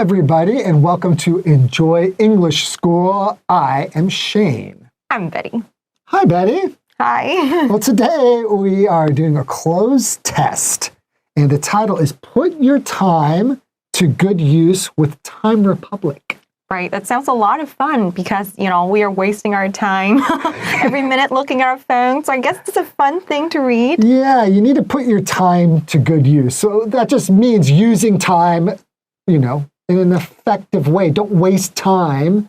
everybody, and welcome to Enjoy English School. I am Shane. I'm Betty. Hi, Betty. Hi. Well, today we are doing a closed test, and the title is Put Your Time to Good Use with TimeRepublik. Right, that sounds a lot of fun because, we are wasting our time every minute looking at our phone. So I guess it's a fun thing to read. Yeah, you need to put your time to good use. So that just means using time, in an effective way. Don't waste time,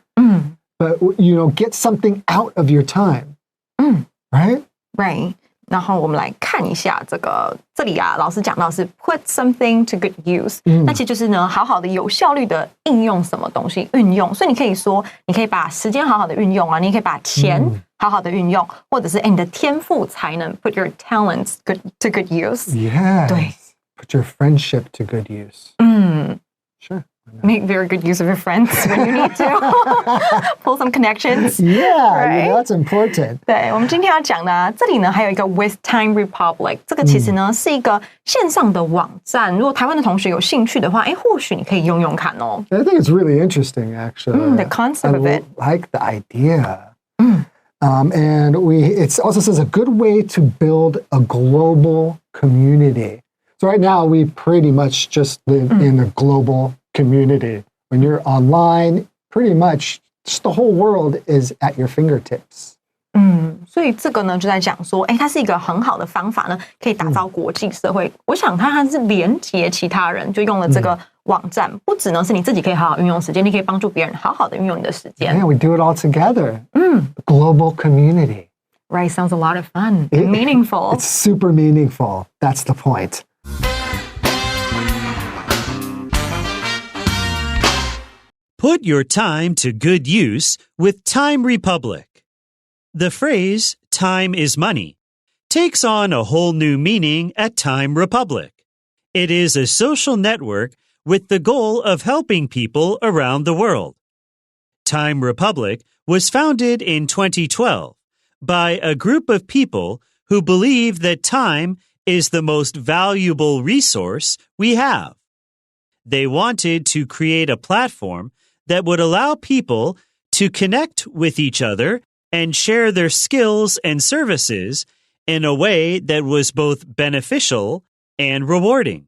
but, get something out of your time. Right? Right. 然后我们来看一下这里啊，老师讲到是 put something to good use，那其实就是呢，好好的有效率的应用什么东西，运用。所以你可以说，你可以把时间好好的运用啊，你也可以把钱好好的运用，或者是你的天赋才能 put your talents to good use。Yes. 对 ，put your friendship to good use. Sure. Make very good use of your friends when you need to. Pull some connections. Yeah, right? That's important. 对，我们今天要讲的这里呢，还有一个 with TimeRepublik， 这个其实呢是一个线上的网站。如果台湾的同学有興趣的話，或許你可以用用看哦。I think it's really interesting, actually. The concept of it. I like the idea. And it also says a good way to build a global community. So right now, we pretty much just live in a global community. When you're online, pretty much just the whole world is at your fingertips. 所以这个呢就在讲说，它是一个很好的方法呢，可以打造国际社会。我想它是连接其他人，就用了这个网站，不只呢是你自己可以好好运用时间，你可以帮助别人好好的运用你的时间。Yeah, we do it all together. Global community. Right, sounds a lot of fun and meaningful. It's super meaningful. That's the point. Put your time to good use with TimeRepublik. The phrase, time is money, takes on a whole new meaning at TimeRepublik. It is a social network with the goal of helping people around the world. TimeRepublik was founded in 2012 by a group of people who believe that time is the most valuable resource we have. They wanted to create a platform that would allow people to connect with each other and share their skills and services in a way that was both beneficial and rewarding.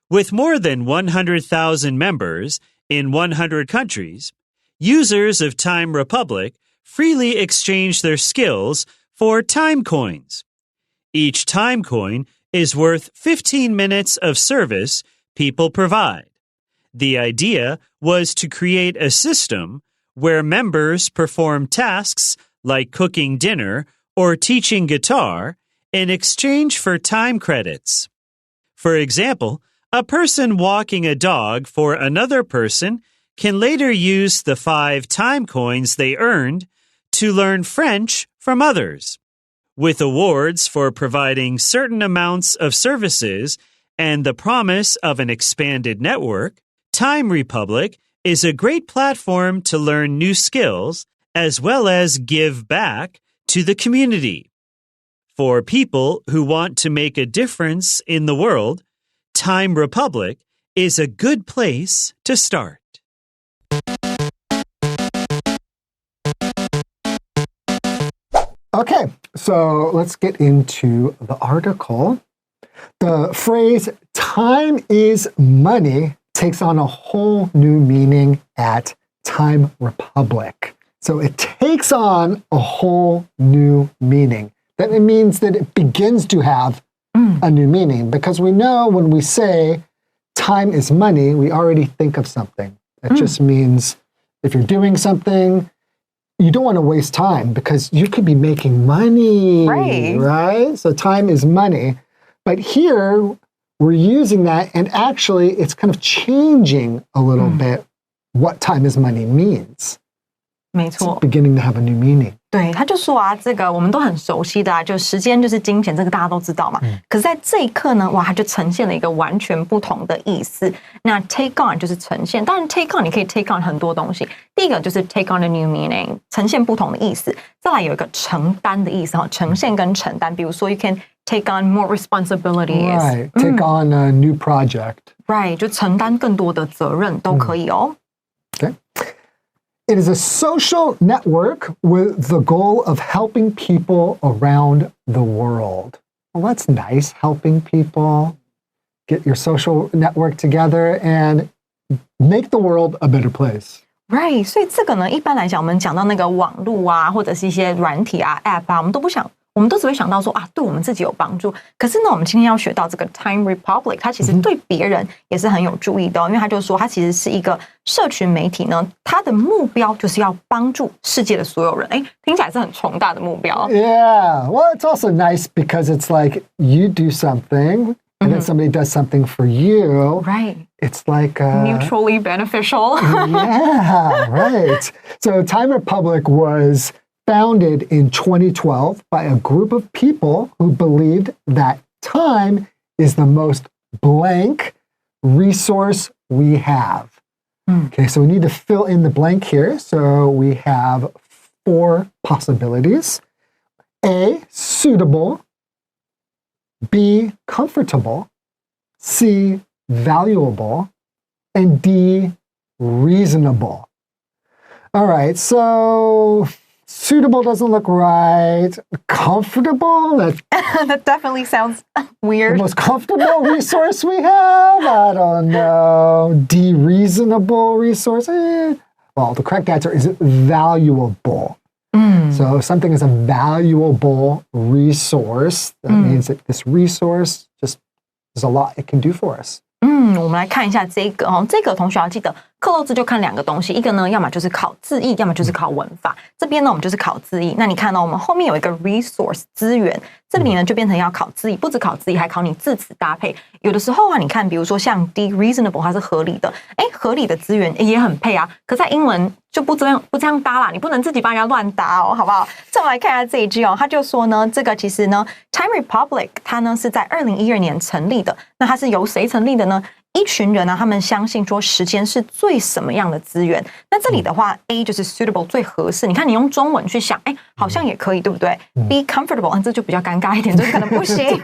With more than 100,000 members in 100 countries, users of TimeRepublik freely exchange their skills for time coins. Each time coin is worth 15 minutes of service people provide. The idea was to create a system where members perform tasks like cooking dinner or teaching guitar in exchange for time credits. For example, a person walking a dog for another person can later use the 5 time coins they earned to learn French from others. With awards for providing certain amounts of services and the promise of an expanded network, TimeRepublik is a great platform to learn new skills as well as give back to the community. For people who want to make a difference in the world, TimeRepublik is a good place to start. Okay, so let's get into the article. The phrase time is money takes on a whole new meaning at TimeRepublik. So it takes on a whole new meaning. That it means that it begins to have a new meaning, because we know when we say time is money, we already think of something. It just means if you're doing something, you don't want to waste time because you could be making money, right? So time is money. But here, we're using that, and actually, it's kind of changing a little bit what time is money means. 没错 It's beginning to have a new meaning. 对，他就说啊，这个我们都很熟悉的啊，就时间就是金钱，这个大家都知道嘛。可是在这一刻呢，哇，它就呈现了一个完全不同的意思。那 take on 就是呈现，当然 take on 你可以 take on 很多东西。第一个就是 take on a new meaning， 呈现不同的意思。再来有一个承担的意思哈，呈现跟承担。比如说 you can take on more responsibilities. Right. Take on a new project. Right. 就承担更多的责任都可以哦。Okay. It is a social network with the goal of helping people around the world. Well, that's nice. Helping people get your social network together and make the world a better place. Right. 所以这个呢，一般来讲，我们讲到那个网络啊，或者是一些软体啊、App 啊，我们都只会想到说啊，对我们自己有帮助。可是呢，我们今天要学到这个 TimeRepublik， 它其实对别人也是很有注意的因为它就说它其实是一个社群媒体呢，它的目标就是要帮助世界的所有人。听起来是很宏大的目标。Yeah. Well, it's also nice because it's like you do something and then somebody does something for you. Right. It's like mutually beneficial. Yeah, right. So TimeRepublik was founded in 2012 by a group of people who believed that time is the most blank resource we have. Okay, so we need to fill in the blank here. So we have 4 possibilities. A, suitable. B, comfortable. C, valuable. And D, reasonable. All right, so suitable doesn't look right. Comfortable? That definitely sounds weird. The most comfortable resource we have? I don't know. D, reasonable resource? Well, the correct answer is valuable. So if something is a valuable resource, that means that this resource just there's a lot it can do for us. 我们来看一下这个这个同学要记得课漏字就看2个东西，一个呢要么就是考字义，要么就是考文法。这边呢我们就是考字义，那你看到我们后面有一个 resource 资源，这里呢就变成要考字义，不止考字义，还考你字词搭配。有的时候啊，你看比如说像 D reasonable 它是合理的，合理的资源也很配啊，可在英文就不这样搭啦，你不能自己帮人家乱搭哦，好不好？再我们来看一下这一句哦，他就说呢，这个其实呢 TimeRepublik 它呢是在2012年成立的，那它是由谁成立的呢？一群人呢，他们相信说时间是最什么样的资源？那这里的话 ，A 就是 suitable 最合适。你看，你用中文去想，好像也可以，对不对？B comfortable，这就比较尴尬一点，这可能不行。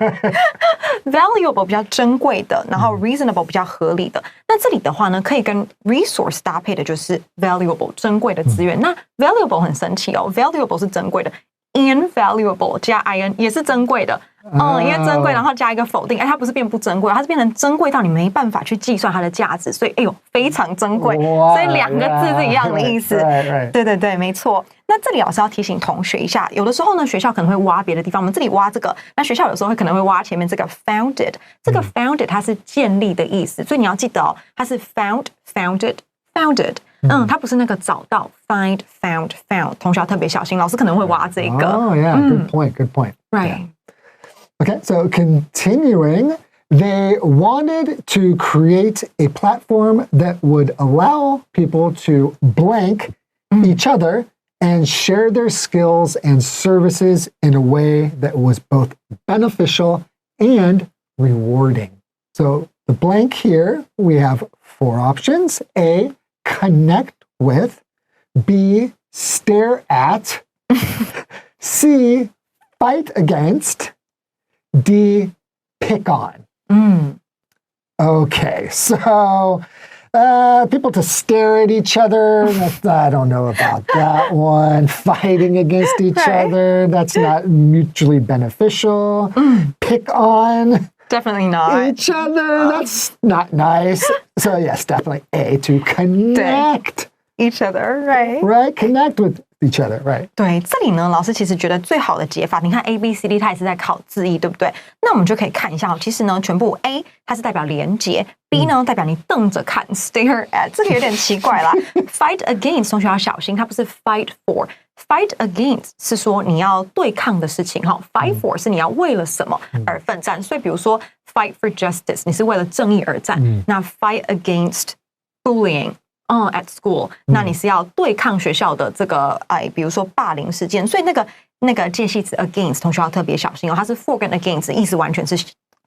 Valuable 比较珍贵的，然后 reasonable 比较合理的。那这里的话呢，可以跟 resource 搭配的就是 valuable 珍贵的资源。那 valuable 很神奇哦 ，valuable 是珍贵的。Invaluable 加 in 也是珍贵的，因为珍贵，然后加一个否定，它不是变不珍贵，它是变成珍贵到你没办法去计算它的价值，所以非常珍贵，所以2个字是一样的意思。对，没错。那这里老师要提醒同学一下，有的时候呢，学校可能会挖别的地方，我们这里挖这个，那学校有时候可能会挖前面这个 founded， 这个 founded 它是建立的意思，所以你要记得它是 founded。它不是那个找到 find found。同学要特别小心，老师可能会挖这个。Oh yeah, good point. Right. Yeah. Okay, so continuing, they wanted to create a platform that would allow people to blank each other and share their skills and services in a way that was both beneficial and rewarding. So the blank here, we have 4 options. A, connect with. B, stare at. C, fight against. D, pick on. Okay, so people to stare at each other, I don't know about that one. Fighting against each other, that's not mutually beneficial. Pick on. Definitely not. Each other, that's not nice. So yes, definitely A, to connect. Each other, right? Right, connect with each other, right? 对，这里呢，老师其实觉得最好的解法，你看 A、B、C、D， 它也是在考字义，对不对？那我们就可以看一下其实呢，全部 A 它是代表连结 ，B 呢代表你瞪着看 ，stare at， 这个有点奇怪啦。Fight against， 同学要小心，它不是 fight for。Fight against 是说你要对抗的事情，fight for 是你要为了什么而奋战。所以比如说 fight for justice， 你是为了正义而战。那 fight against bullying。at school， 那你是要对抗学校的这个比如说霸凌事件，所以那个介系词 against 同学要特别小心它是 for 跟 against 意思完全是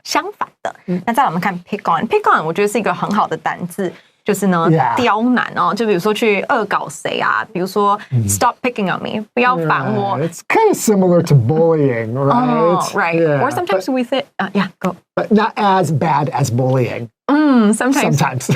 相反的。那再来我们看 pick on， 我觉得是一个很好的单字，就是呢 Yeah. 刁难哦，就比如说去恶搞谁啊，比如说 stop picking on me， 不要烦我。It's kind of similar to bullying, right? Oh, right. Yeah, Or sometimes we think, yeah, go. but not as bad as bullying. Sometimes.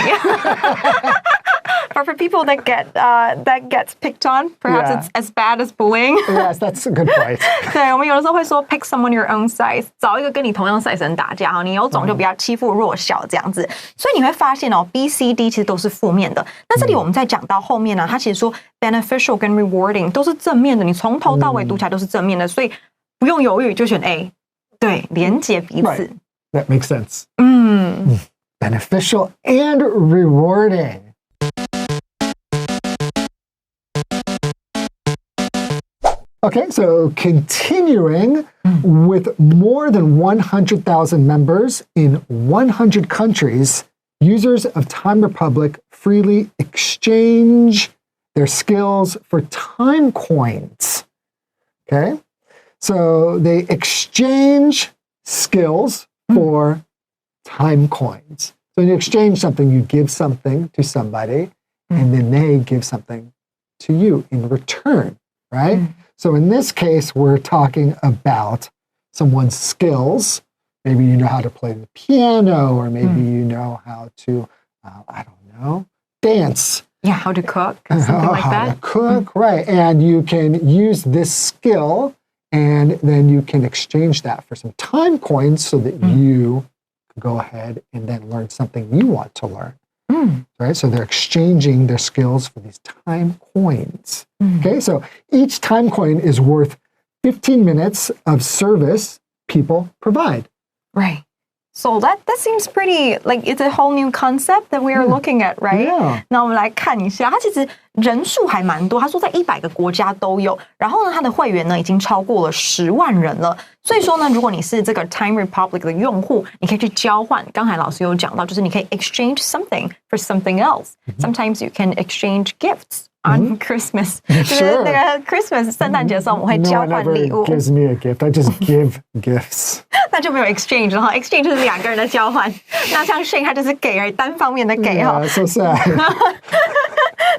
Or for people that gets picked on, perhaps Yeah. it's as bad as bullying. Yes, that's a good point. 对，我们有的时候会说 pick someone your own size， 找一个跟你同样 size 的人打架哈，你有种就不要欺负弱小这样子。所以你会发现哦 ，B、C、D 其实都是负面的。那这里我们在讲到后面呢，它其实说 beneficial 跟 rewarding 都是正面的，你从头到尾读起来都是正面的，所以不用犹豫就选 A。对，连结彼此。Right. That makes sense. Beneficial and rewarding. Okay, so continuing with more than 100,000 members in 100 countries, users of TimeRepublik freely exchange their skills for time coins. Okay, so they exchange skills for time coins. So when you exchange something, you give something to somebody, and then they give something to you in return, right? So in this case, we're talking about someone's skills. Maybe you know how to play the piano, or maybe you know how to, I don't know, dance. Yeah, how to cook, something like that. How to cook, right. And you can use this skill, and then you can exchange that for some time coins so that you can go ahead and then learn something you want to learn. Right? So they're exchanging their skills for these time coins. Okay, so each time coin is worth 15 minutes of service people provide. Right. So that seems pretty like it's a whole new concept that we are looking at, right? Yeah. 那我们来看一下，它其实人数还蛮多，他说在100个国家都有，然后呢，它的会员呢已经超过了10万人了。所以说呢，如果你是这个 TimeRepublik 的用户，你可以去交换。刚才老师有讲到，就是你可以 exchange something for something else. Sometimes you can exchange gifts on Christmas. 就是那个 Christmas 圣诞节的时候，我们会 No 交 one 换 ever 礼物。 gives me a gift. I just give gifts. 那就没有 exchange 了哈 ，exchange 就是2个人的交换。那像 Shane 他就是给而已，单方面的给哈。Yeah, so sad.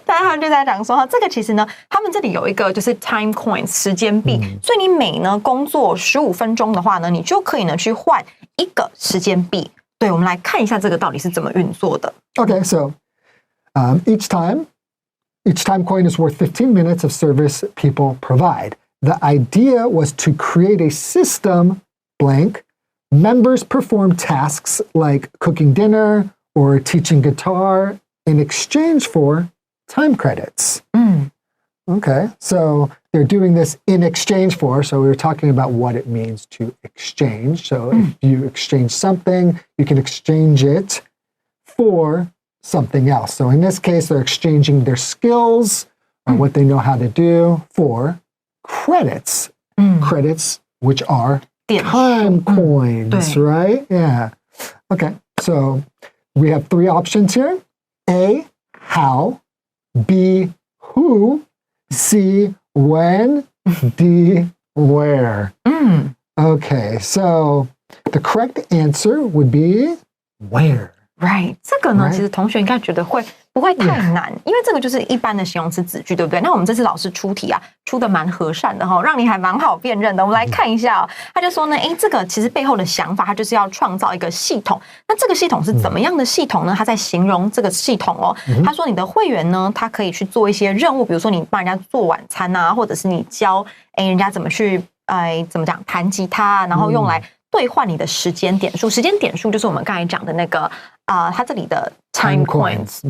但他们就在讲说，这个其实呢，他们这里有一个就是 time coins 时间币，所以你每呢工作15分钟的话呢，你就可以呢去换一个时间币。对，我们来看一下这个到底是怎么运作的。Okay, so each time coin is worth 15 minutes of service people provide. The idea was to create a system, blank, members perform tasks like cooking dinner or teaching guitar in exchange for time credits. Okay, so they're doing this in exchange for, so we were talking about what it means to exchange. So if you exchange something, you can exchange it for something else. So in this case, they're exchanging their skills or what they know how to do for credits. Credits, which are time coins, right? Yeah. Okay, so we have 3 options here. A, how. B, who. C, when. D, where. Okay, so the correct answer would be where. Right， 这个呢，其实同学应该觉得不会太难，因为这个就是一般的形容词子句，对不对？那我们这次老师出题啊，出的蛮和善的哈，让你还蛮好辨认的。我们来看一下哦，他就说呢，这个其实背后的想法，他就是要创造一个系统。那这个系统是怎么样的系统呢？他在形容这个系统哦，他说你的会员呢，他可以去做一些任务，比如说你帮人家做晚餐啊，或者是你教人家怎么去怎么讲弹吉他啊，然后用来兑换你的时间点数。时间点数就是我们刚才讲的那个它这里的 time coins。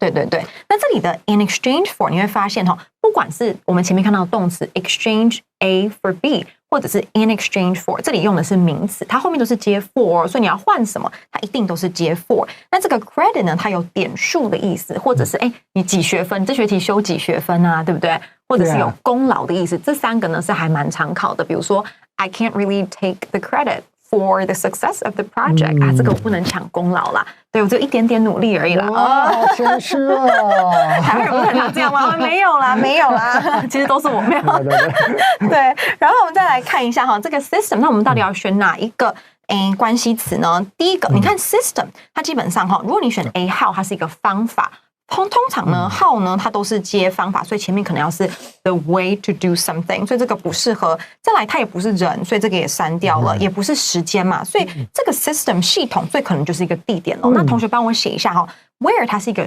对对对，那这里的 in exchange for 你会发现不管是我们前面看到的动词 exchange A for B， 或者是 in exchange for， 这里用的是名词，它后面都是接 for， 所以你要换什么，它一定都是接 for。那这个 credit 呢，它有点数的意思，或者是你几学分，这学期修几学分啊，对不对？或者是有功劳的意思，这3个呢是还蛮常考的。比如说 I can't really take the credit for the success of the project 啊，这个我不能抢功劳啦，对我只有一点点努力而已啦。哇，好谦虚哦！台湾人不是很常这样吗？没有啦，其实都是我没有。对，然后我们再来看一下这个 system， 那我们到底要选哪一个？关系词呢，第一个你看 system， 它基本上如果你选 A how， 它是一个方法。通常呢 how 呢它都是接方法，所以前面可能要是 the way to do something， 所以这个不适合。再来它也不是人，所以这个也删掉了，也不是时间嘛，所以这个 system 系统最可能就是一个地点了。那同学帮我写一下where 它是一个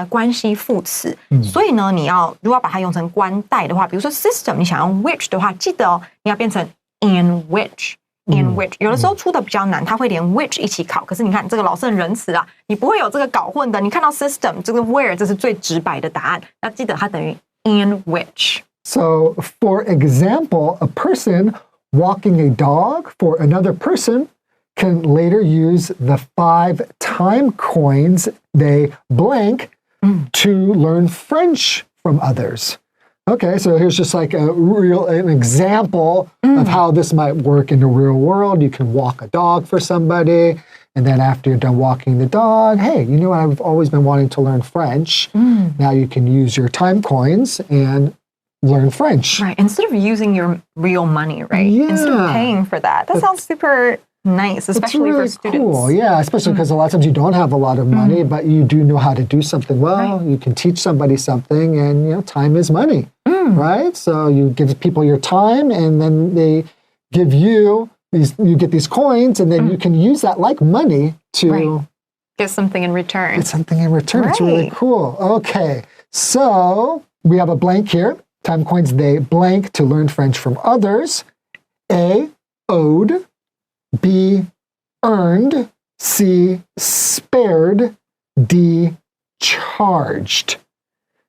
关系副词，所以呢你如果要把它用成关代的话，比如说 system 你想用 which 的话，记得你要变成 in which。in which 有的时候出的比较难，它会连 which 一起考。可是你看这个老师很仁慈啊，你不会有这个搞混的。你看到 system 这个 where 这是最直白的答案，要记得它等于 in which。 So, for example, a person walking a dog for another person can later use the 5 time coins they blank to learn French from others. Okay, so here's just like an example of how this might work in the real world. You can walk a dog for somebody, and then after you're done walking the dog, hey, you know what? I've always been wanting to learn French. Now you can use your time coins and learn French. Right, instead of using your real money, right? Yeah. Instead of paying for that. That sounds super nice, especially really for students. Cool. Yeah, especially because a lot of times you don't have a lot of money, but you do know how to do something well. You can teach somebody something, and time is money, right? So you give people your time, and then they give you you get these coins, and then you can use that like money to get something in return. Get something in return. It's really cool. Okay, so we have a blank here. Time coins, they blank to learn French from others. A, owed. B, earned. C, spared. D, charged.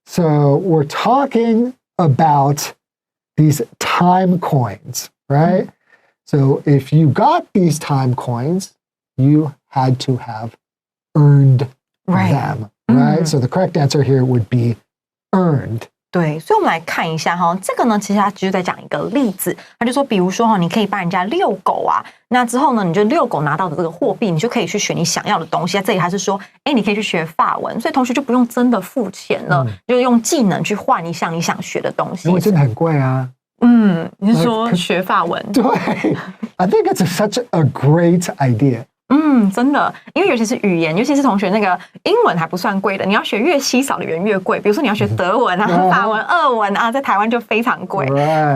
So we're talking about these time coins, right? So if you got these time coins, you had to have earned them, right? So the correct answer here would be earned. 对，所以我们来看一下这个呢，其实它就是在讲一个例子，他就说，比如说你可以帮人家遛狗啊，那之后呢，你就遛狗拿到的这个货币，你就可以去选你想要的东西。在这里还是说，你可以去学法文，所以同学就不用真的付钱了，就用技能去换一项你想学的东西。因为真的很贵啊。你是说学法文？对 ，I think it's such a great idea. 真的，因为尤其是语言，尤其是同学那个英文还不算贵的，你要学越稀少的语言越贵。比如说你要学德文啊、法文、俄文啊，在台湾就非常贵。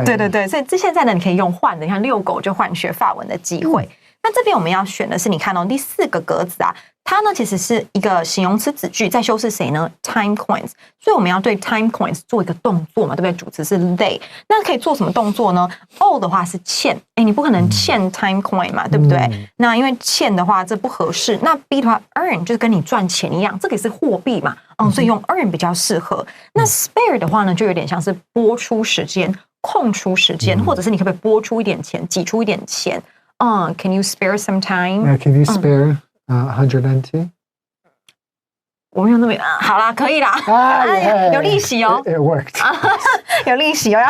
对对对，所以现在呢，你可以用换的，你看遛狗就换学法文的机会。那这边我们要选的是，你看第4个格子啊，它呢其实是一个形容词子句，在修饰谁呢 ？time coins。所以我们要对 time coins 做一个动作嘛，对不对？主词是 they， 那可以做什么动作呢 ？owe 的话是欠，你不可能欠 time coin 嘛，对不对？那因为欠的话这不合适。那 B 的话 earn 就是跟你赚钱一样，这个也是货币嘛，所以用 earn 比较适合。那 spare 的话呢，就有点像是拨出时间、空出时间，或者是你可不可以拨出一点钱、挤出一点钱？Can you spare some time? Can you spare 100 NT? 我没有那么好啦，可以啦，有利息哦。It worked. 有利息哦。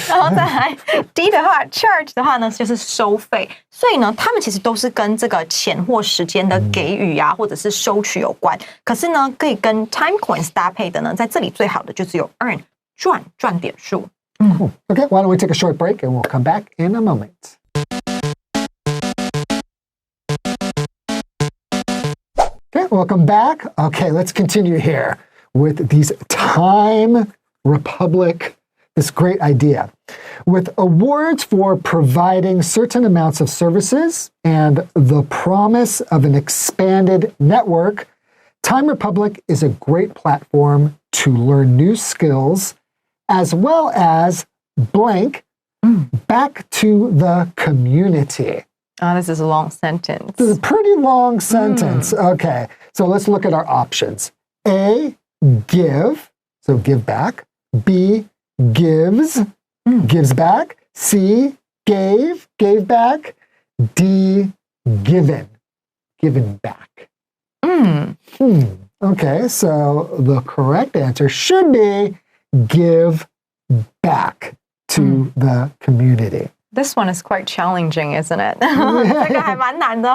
然后再来 D 的话 ，charge 的话呢就是收费，所以呢，他们其实都是跟这个钱或时间的给予啊，或者是收取有关。可是呢，可以跟 time coins 搭配的呢，在这里最好的就只有 earn 赚点数。Cool. Okay, why don't we take a short break and we'll come back in a moment. Okay, welcome back. Okay, let's continue here with these TimeRepublik, this great idea. With awards for providing certain amounts of services and the promise of an expanded network, TimeRepublik is a great platform to learn new skills as well as blank back to the community. This is a long sentence. This is a pretty long sentence. Okay, so let's look at our options. A, give, so give back. B, gives, gives back. C, gave back. D, given back. Okay, so the correct answer should be give back to the community. This one is quite challenging, isn't it? 这个还蛮难的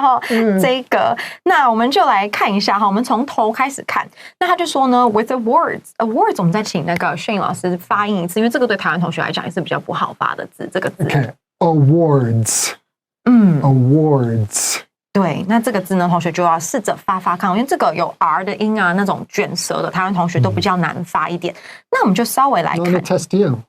这个，那我们就来看一下我们从头开始看。那他就说呢 ，with awards， 我们再请那个 Shane 老师发音一次，因为这个对台湾同学来讲也是比较不好发的字，这个字。Okay, awards. Awards. 对，那这个字呢，同学就要试着发看，因为这个有 R 的音啊，那种卷舌的，台湾同学都比较难发一点。那我们就稍微来看。I'm gonna test you.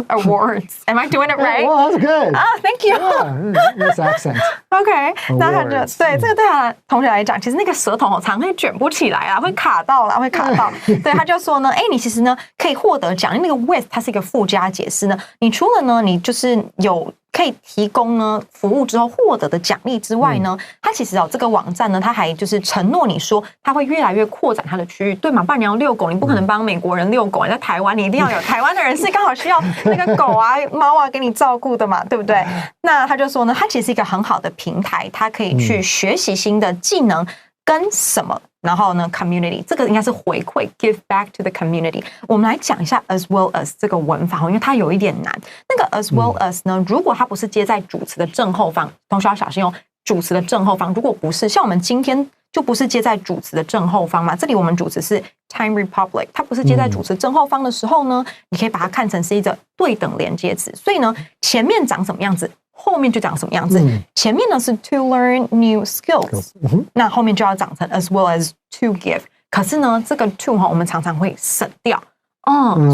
Awards. Am I doing it right? Well, that's good. Thank you. Yeah, nice accent. OK， 那他就对这个对他同学来讲，其实那个舌头常会卷不起来啊，会卡到啦，会卡到。对，他就说呢，你其实呢可以获得奖励，那个 with 它是一个附加解释呢，你除了呢，你就是有可以提供呢服务之后获得的奖励之外呢，它其实这个网站呢，它还就是承诺你说，它会越来越扩展它的区域，对嘛？不然你要遛狗，你不可能帮美国人遛狗，你在台湾你一定要有台湾的人是刚好需要那个狗啊、猫啊给你照顾的嘛，对不对？那他就说呢，它其实是一个很好的平台，它可以去学习新的技能跟什么。然后呢 ，community 这个应该是回馈 ，give back to the community。我们来讲一下 as well as 这个文法，因为它有一点难。那个 as well as 呢，如果它不是接在主词的正后方，同学要小心哦。主词的正后方，如果不是，像我们今天就不是接在主词的正后方嘛。这里我们主词是 TimeRepublik， 它不是接在主词正后方的时候呢，你可以把它看成是一个对等连接词。所以呢，前面长什么样子？后面就长什么样子？前面呢是 to learn new skills，那后面就要长成 as well as to give。可是呢，这个 to 我们常常会省掉，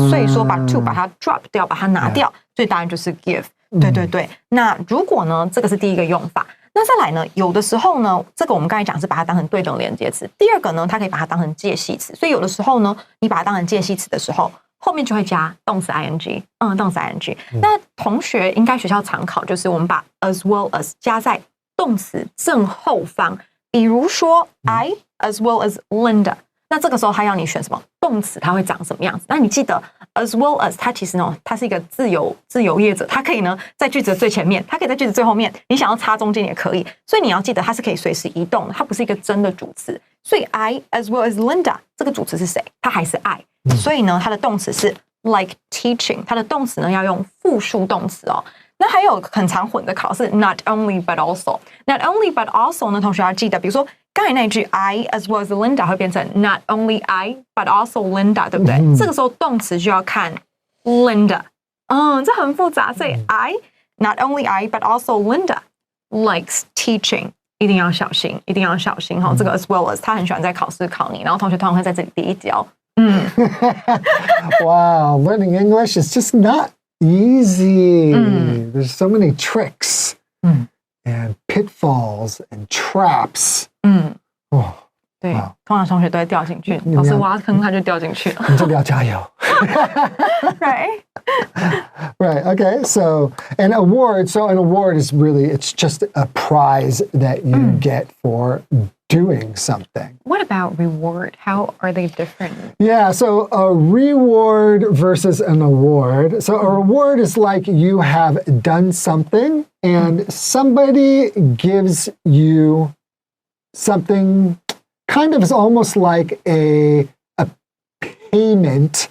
所以说把 to 把它 drop 掉，把它拿掉，所以答案就是 give。对对对。那如果呢，这个是第一个用法。那再来呢，有的时候呢，这个我们刚才讲是把它当成对等连接词。第二个呢，它可以把它当成介系词。所以有的时候呢，你把它当成介系词的时候，后面就会加动词 ing， 动词 ing。那同学应该学校常考，就是我们把 as well as 加在动词正后方，比如说 I as well as Linda， 那这个时候他要你选什么动词，它会长什么样子？那你记得 as well as 它其实呢，它是一个自由业者，它可以呢在句子的最前面，它可以在句子最后面，你想要插中间也可以。所以你要记得它是可以随时移动的，它不是一个真的主词。所以 I as well as Linda 这个主词是谁？它还是 I。所以呢，它的动词是 like teaching， 它的动词呢要用复数动词哦。那还有很常混的考是 not only but also。not only but also 呢，同学要记得，比如说刚才那一句 I as well as Linda 会变成 not only I but also Linda， 对不对？这个时候动词就要看 Linda， 这很复杂，所以 I not only I but also Linda likes teaching。一定要小心，一定要小心哈！这个 as well as 他很喜欢在考试考你，然后同学通常会在这里第一教。Wow, learning English is just not easy. There's so many tricks and pitfalls and traps. 对，通常同学都会掉进去，老师挖坑他就掉进去了。你这里要加油。Right. Right. Okay. So an award. So an award is really, it's just a prize that you get for doing something. What about reward? How are they different? Yeah. So a reward versus an award. So a reward is like you have done something and somebody gives you something kind of is almost like a payment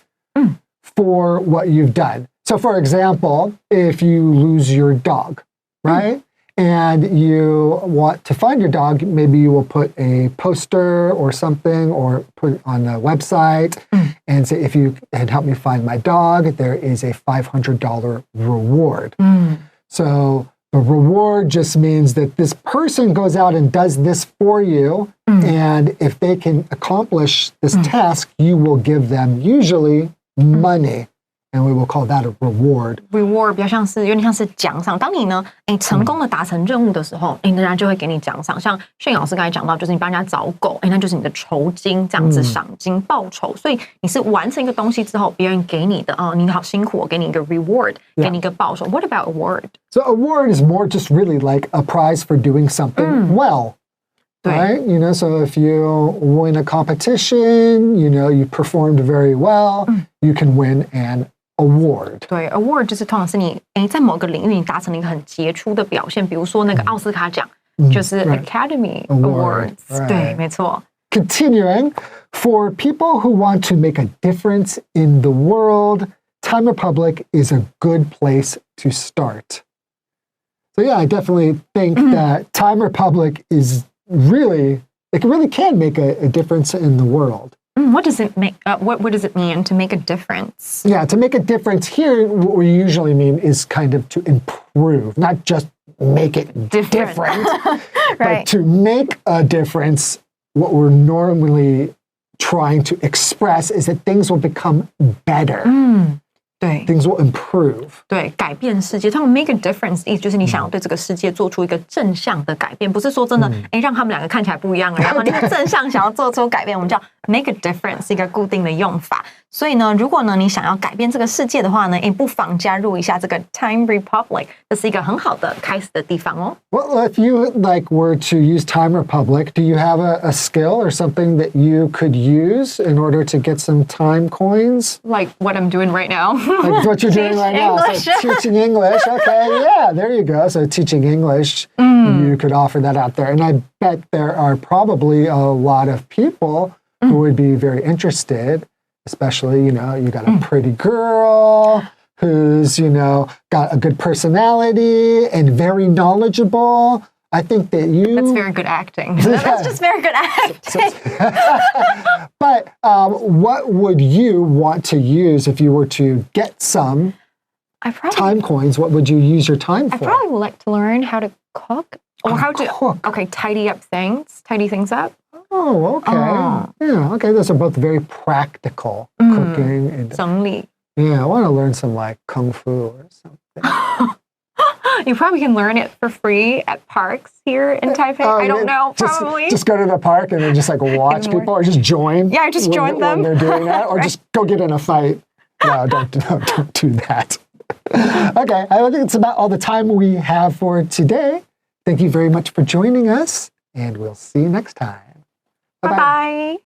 for what you've done. So for example, if you lose your dog, right? And you want to find your dog, maybe you will put a poster or something or put it on a website and say, if you can help me find my dog, there is a $500 reward. So the reward just means that this person goes out and does this for you. And if they can accomplish this task, you will give them usually money. And we will call that a reward. Reward 比较像是有点像是奖赏。当你呢，成功的达成任务的时候，人家就会给你奖赏。像炫老师刚才讲到，就是你帮人家找狗，那就是你的酬金，这样子赏金报酬。所以你是完成一个东西之后，别人给你的你好辛苦，我给你一个 reward， 给你一个报酬。What about award? So award is more just really like a prize for doing something well. Right? You know, so if you win a competition, you know, you performed very well, you can win an award. 对 ，award 就是通常是你在某个领域你达成了一个很杰出的表现，比如说那个奥斯卡奖，就是 Academy Awards。对，没错。Continuing, for people who want to make a difference in the world, TimeRepublik is a good place to start. So yeah, I definitely think that TimeRepublik is really, it really can make a difference in the world. What does it make? What does it mean to make a difference? Yeah, to make a difference here, what we usually mean is kind of to improve, not just make it different. Right. But to make a difference, what we're normally trying to express is that things will become better. 对 Things will improve. 对，改变世界，他们 make a difference 意思就是你想要对这个世界做出一个正向的改变，不是说真的，让他们两个看起来不一样，然后你正向想要做出改变，我们叫 make a difference 一个固定的用法。所以呢，如果呢你想要改变这个世界的话呢，不妨加入一下这个 TimeRepublik， 这是一个很好的开始的地方哦。Well, if you were to use TimeRepublik, do you have a skill or something that you could use in order to get some time coins? Like what I'm doing right now. Like what you're doing right now. So teaching English. Okay, yeah, there you go. So teaching English, you could offer that out there. And I bet there are probably a lot of people who would be very interested, especially, you got a pretty girl who's, got a good personality and very knowledgeable. I think that That's very good acting. That's just very good acting. But what would you want to use if you were to get some time coins? What would you use your time for? I probably would like to learn how to cook or how to tidy things up. Oh, okay. Yeah, okay. Those are both very practical, cooking and 整理 Yeah, I want to learn some kung fu or something. You probably can learn it for free at parks here in Taipei. I don't know, probably. Just go to the park and then just watch people or just join. Yeah, just join them. When they're doing that. Or just go get in a fight. No, don't do that. Okay, I think it's about all the time we have for today. Thank you very much for joining us, and we'll see you next time. Bye-bye.